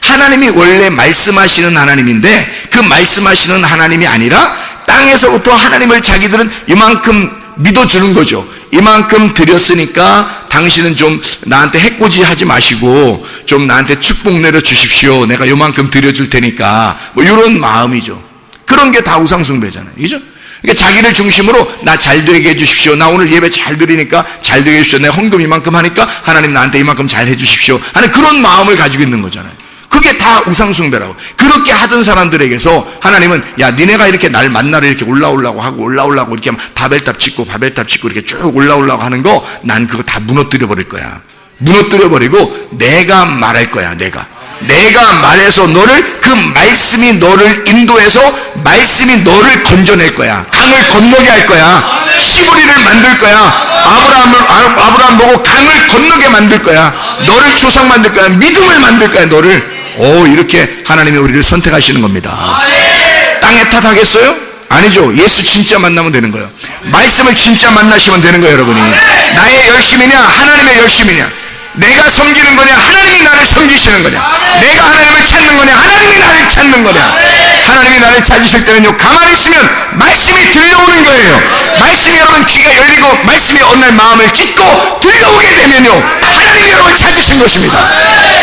하나님이 원래 말씀하시는 하나님인데 그 말씀하시는 하나님이 아니라 땅에서부터 하나님을 자기들은 이만큼 믿어주는 거죠. 이만큼 드렸으니까 당신은 좀 나한테 해코지 하지 마시고 좀 나한테 축복 내려 주십시오. 내가 이만큼 드려줄 테니까, 뭐 이런 마음이죠. 그런 게 다 우상숭배잖아요. 그죠? 그러니까 자기를 중심으로 나 잘 되게 해주십시오. 나 오늘 예배 잘 드리니까 잘 되게 해주십시오. 내가 헌금 이만큼 하니까 하나님 나한테 이만큼 잘 해주십시오 하는 그런 마음을 가지고 있는 거잖아요. 그게 다 우상숭배라고. 그렇게 하던 사람들에게서 하나님은, 야, 니네가 이렇게 날 만나러 이렇게 올라오려고 하고 올라오려고 이렇게 바벨탑 짓고 이렇게 쭉 올라오려고 하는 거, 난 그거 다 무너뜨려 버릴 거야. 무너뜨려 버리고 내가 말할 거야. 내가 말해서 너를, 그 말씀이 너를 인도해서 말씀이 너를 건져낼 거야. 강을 건너게 할 거야. 시므리를 만들 거야. 아브라함 보고 강을 건너게 만들 거야. 너를 조상 만들 거야. 믿음을 만들 거야. 너를. 이렇게 하나님이 우리를 선택하시는 겁니다. 땅에 탓하겠어요? 아니죠. 예수 진짜 만나면 되는 거예요. 말씀을 진짜 만나시면 되는 거예요. 여러분이 나의 열심이냐 하나님의 열심이냐, 내가 섬기는 거냐 하나님이 나를 섬기시는 거냐, 내가 하나님을 찾는 거냐 하나님이 나를 찾는 거냐. 하나님이 나를 찾으실 때는요, 가만히 있으면 말씀이 들려오는 거예요. 말씀이 여러분 귀가 열리고 말씀이 어느 날 마음을 찢고 들려오게 되면요, 하나님이 여러분 찾으신 것입니다.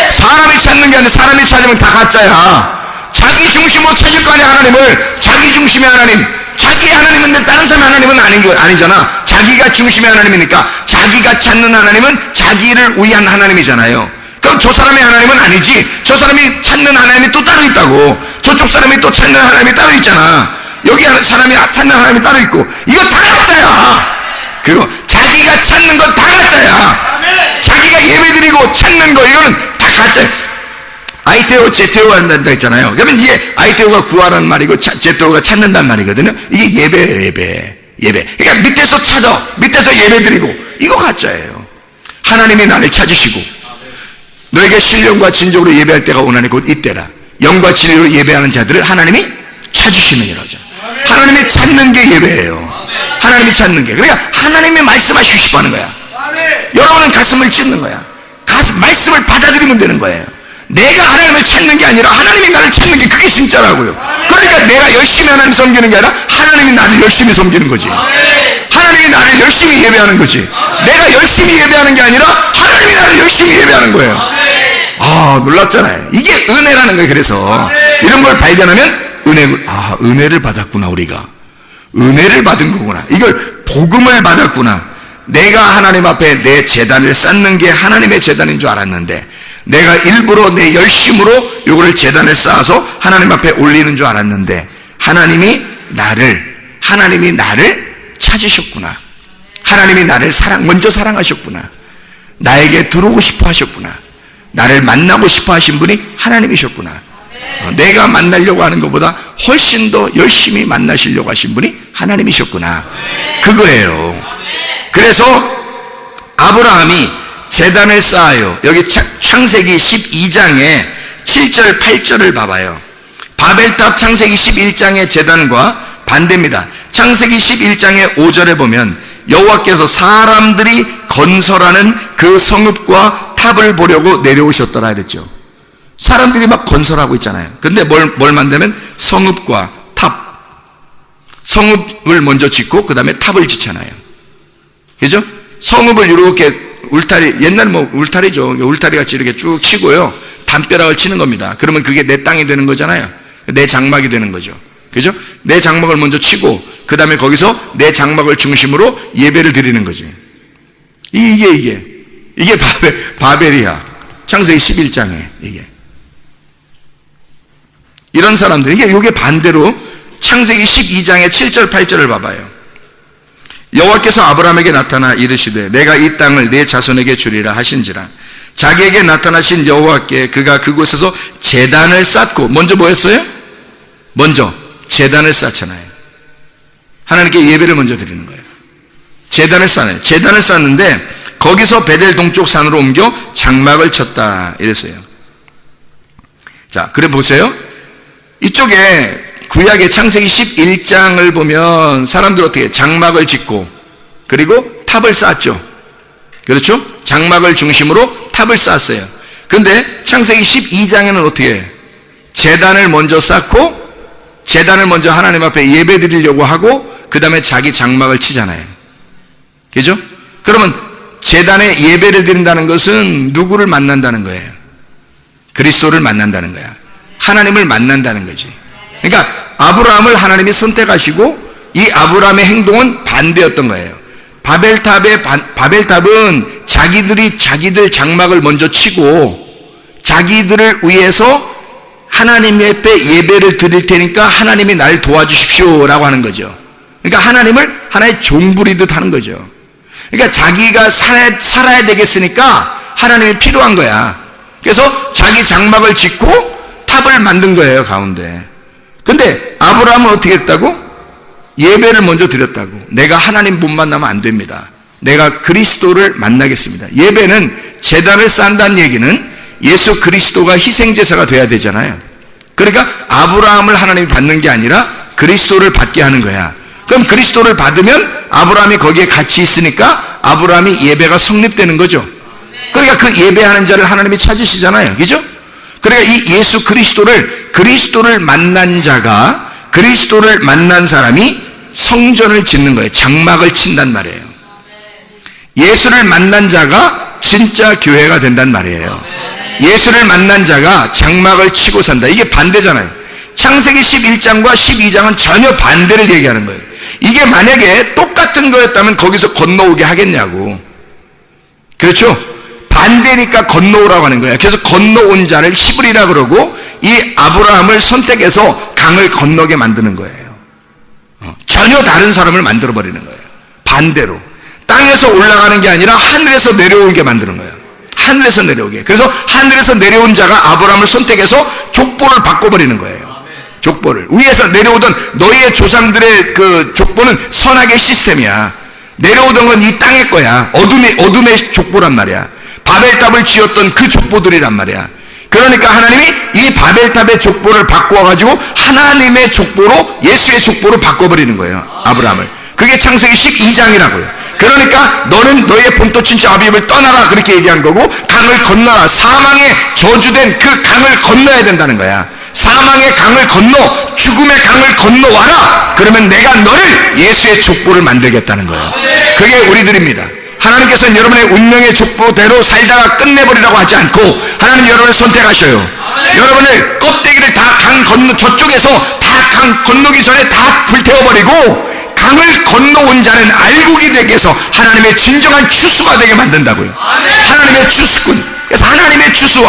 사람이 찾는 게 아니라, 사람이 찾으면 다 가짜야. 자기 중심으로 찾을 거 아니야. 하나님을 자기 중심의 하나님, 자기의 하나님인데 다른 사람의 하나님은 아니잖아. 자기가 중심의 하나님이니까 자기가 찾는 하나님은 자기를 위한 하나님이잖아요. 그러니까 그럼 저 사람의 하나님은 아니지. 저 사람이 찾는 하나님이 또 따로 있다고. 저쪽 사람이 또 찾는 하나님이 따로 있잖아. 여기 사람이 찾는 하나님이 따로 있고. 이거 다 가짜야. 그리고 자기가 찾는 건 다 가짜야. 자기가 예배드리고 찾는 거 이거는 다 가짜야. 아이테오 제테오가 한다 했잖아요. 그러면 이게 아이테오가 구하라는 말이고 제테오가 찾는다는 말이거든요. 이게 예배예요. 예배. 그러니까 밑에서 찾아, 밑에서 예배드리고, 이거 가짜예요. 하나님이 나를 찾으시고, 너에게 신령과 진정으로 예배할 때가 오나니 곧 이때라. 영과 진리로 예배하는 자들을 하나님이 찾으시느니라죠. 하나님이 찾는 게 예배예요. 하나님이 찾는 게. 그러니까 하나님이 말씀하시고 싶어 하는 거야. 여러분은 가슴을 찢는 거야. 말씀을 받아들이면 되는 거예요. 내가 하나님을 찾는 게 아니라 하나님이 나를 찾는 게 그게 진짜라고요. 그러니까 내가 열심히 하나님 섬기는 게 아니라 하나님이 나를 열심히 섬기는 거지. 하나님이 나를 열심히 예배하는 거지. 내가 열심히 예배하는 게 아니라 하나님이 나를 열심히 예배하는 거예요. 아, 놀랍잖아요. 이게 은혜라는 거예요. 그래서 이런 걸 발견하면 은혜를 받았구나. 우리가 은혜를 받은 거구나. 이걸 복음을 받았구나. 내가 하나님 앞에 내 제단을 쌓는 게 하나님의 제단인 줄 알았는데, 내가 일부러 내 열심으로 요거를 제단을 쌓아서 하나님 앞에 올리는 줄 알았는데, 하나님이 나를 찾으셨구나. 하나님이 나를 먼저 사랑하셨구나. 나에게 들어오고 싶어 하셨구나. 나를 만나고 싶어 하신 분이 하나님이셨구나. 내가 만나려고 하는 것보다 훨씬 더 열심히 만나시려고 하신 분이 하나님이셨구나. 그거예요. 그래서 아브라함이 제단을 쌓아요. 여기 창세기 12장에 7절 8절을 봐봐요. 바벨탑 창세기 11장의 제단과 반대입니다. 창세기 11장의 5절에 보면 여호와께서 사람들이 건설하는 그 성읍과 탑을 보려고 내려오셨더라 그랬죠. 사람들이 막 건설하고 있잖아요. 근데 뭘 만들면 성읍과 탑. 성읍을 먼저 짓고 그 다음에 탑을 짓잖아요. 그죠? 성읍을 이렇게 울타리, 옛날 울타리죠. 울타리 같이 이렇게 쭉 치고요. 담벼락을 치는 겁니다. 그러면 그게 내 땅이 되는 거잖아요. 내 장막이 되는 거죠. 그죠? 내 장막을 먼저 치고, 그 다음에 거기서 내 장막을 중심으로 예배를 드리는 거지. 이게 바벨이야. 창세기 11장에 이게. 이런 사람들, 이게 반대로 창세기 12장의 7절 8절을 봐봐요. 여호와께서 아브라함에게 나타나 이르시되 내가 이 땅을 내 자손에게 주리라 하신지라. 자기에게 나타나신 여호와께 그가 그곳에서 제단을 쌓고, 먼저 뭐 했어요? 먼저 제단을 쌓잖아요. 하나님께 예배를 먼저 드리는 거예요. 제단을 쌓아요. 제단을 쌓는데 거기서 베델 동쪽 산으로 옮겨 장막을 쳤다 이랬어요. 자, 그래 보세요. 이쪽에 구약의 창세기 11장을 보면 사람들 어떻게 장막을 짓고 그리고 탑을 쌓았죠. 그렇죠? 장막을 중심으로 탑을 쌓았어요. 근데 창세기 12장에는 어떻게 해요? 제단을 먼저 쌓고, 제단을 먼저 하나님 앞에 예배 드리려고 하고 그 다음에 자기 장막을 치잖아요. 그죠? 그러면 제단에 예배를 드린다는 것은 누구를 만난다는 거예요? 그리스도를 만난다는 거야. 하나님을 만난다는 거지. 그러니까 아브라함을 하나님이 선택하시고 이 아브라함의 행동은 반대였던 거예요. 바벨탑은 자기들 장막을 먼저 치고 자기들을 위해서 하나님 앞에 예배를 드릴 테니까 하나님이 날 도와주십시오라고 하는 거죠. 그러니까 하나님을 하나의 종부리듯 하는 거죠. 그러니까 자기가 살아야 되겠으니까 하나님이 필요한 거야. 그래서 자기 장막을 짓고 탑을 만든 거예요, 가운데. 근데 아브라함은 어떻게 했다고? 예배를 먼저 드렸다고. 내가 하나님 못 만나면 안 됩니다. 내가 그리스도를 만나겠습니다. 예배는 제단을 쌓는다는 얘기는 예수 그리스도가 희생제사가 돼야 되잖아요. 그러니까 아브라함을 하나님이 받는 게 아니라 그리스도를 받게 하는 거야. 그럼 그리스도를 받으면 아브라함이 거기에 같이 있으니까 아브라함이 예배가 성립되는 거죠. 그러니까 그 예배하는 자를 하나님이 찾으시잖아요. 그죠? 그러니까 이 예수 그리스도를 만난 자가, 그리스도를 만난 사람이 성전을 짓는 거예요. 장막을 친단 말이에요. 예수를 만난 자가 진짜 교회가 된단 말이에요. 예수를 만난 자가 장막을 치고 산다. 이게 반대잖아요. 창세기 11장과 12장은 전혀 반대를 얘기하는 거예요. 이게 만약에 똑같은 거였다면 거기서 건너오게 하겠냐고. 그렇죠? 반대니까 건너오라고 하는 거예요. 그래서 건너온 자를 히브리라 그러고 이 아브라함을 선택해서 강을 건너게 만드는 거예요. 전혀 다른 사람을 만들어버리는 거예요. 반대로. 땅에서 올라가는 게 아니라 하늘에서 내려오게 만드는 거예요. 하늘에서 내려오게. 그래서 하늘에서 내려온 자가 아브라함을 선택해서 족보를 바꿔버리는 거예요. 족보를. 위에서 내려오던 너희의 조상들의 그 족보는 선악의 시스템이야. 내려오던 건 이 땅의 거야. 어둠의 족보란 말이야. 바벨탑을 지었던 그 족보들이란 말이야. 그러니까 하나님이 이 바벨탑의 족보를 바꿔가지고 하나님의 족보로, 예수의 족보로 바꿔버리는 거예요. 아브라함을. 그게 창세기 12장이라고요. 그러니까 너는 너의 본토 친척 아비집을 떠나라, 그렇게 얘기한 거고, 강을 건너라. 사망의 저주된 그 강을 건너야 된다는 거야. 사망의 강을 건너, 죽음의 강을 건너와라. 그러면 내가 너를 예수의 족보를 만들겠다는 거예요. 그게 우리들입니다. 하나님께서는 여러분의 운명의 족보대로 살다가 끝내버리라고 하지 않고 하나님 여러분을 선택하셔요. 여러분을 껍데기를 다 강 건너, 저쪽에서 다 강 건너기 전에 다 불태워버리고 강을 건너온 자는 알곡이 되게 해서 하나님의 진정한 추수가 되게 만든다고요. 하나님의 추수꾼. 그래서 하나님의 추수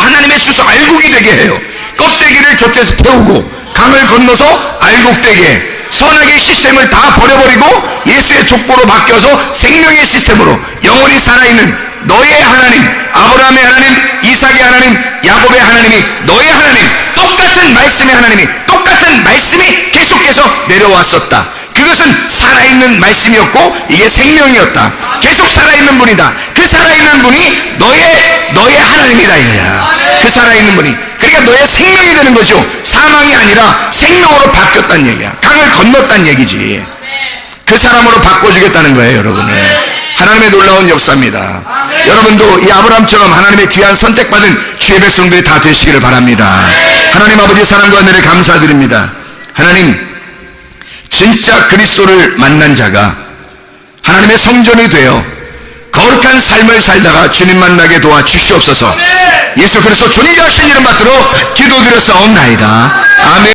알곡이 되게 해요. 껍데기를 저쪽에서 태우고 강을 건너서 알곡 되게, 선악의 시스템을 다 버려버리고 예수의 족보로 바뀌어서 생명의 시스템으로 영원히 살아있는 너의 하나님, 아브라함의 하나님, 이삭의 하나님, 야곱의 하나님이 너의 하나님, 똑같은 말씀의 하나님이, 똑같은 말씀이 계속해서 내려왔었다. 그것은 살아있는 말씀이었고 이게 생명이었다. 계속 살아있는 분이다. 그 살아있는 분이 너의 하나님이다 이거야. 그 살아있는 분이. 그러니까 너의 생명이 되는 거죠. 사망이 아니라 생명으로 바뀌었다는 얘기야. 강을 건넜다는 얘기지. 그 사람으로 바꿔주겠다는 거예요, 여러분을. 하나님의 놀라운 역사입니다. 여러분도 이 아브라함처럼 하나님의 귀한 선택받은 주의 백성들이 다 되시기를 바랍니다. 하나님 아버지 사랑과 은혜를 감사드립니다. 하나님, 진짜 그리스도를 만난 자가 하나님의 성전이 되어 거룩한 삶을 살다가 주님 만나게 도와주시옵소서. 예수 그리스도 존귀하신 이름 받들어 기도드렸사옵나이다. 아멘.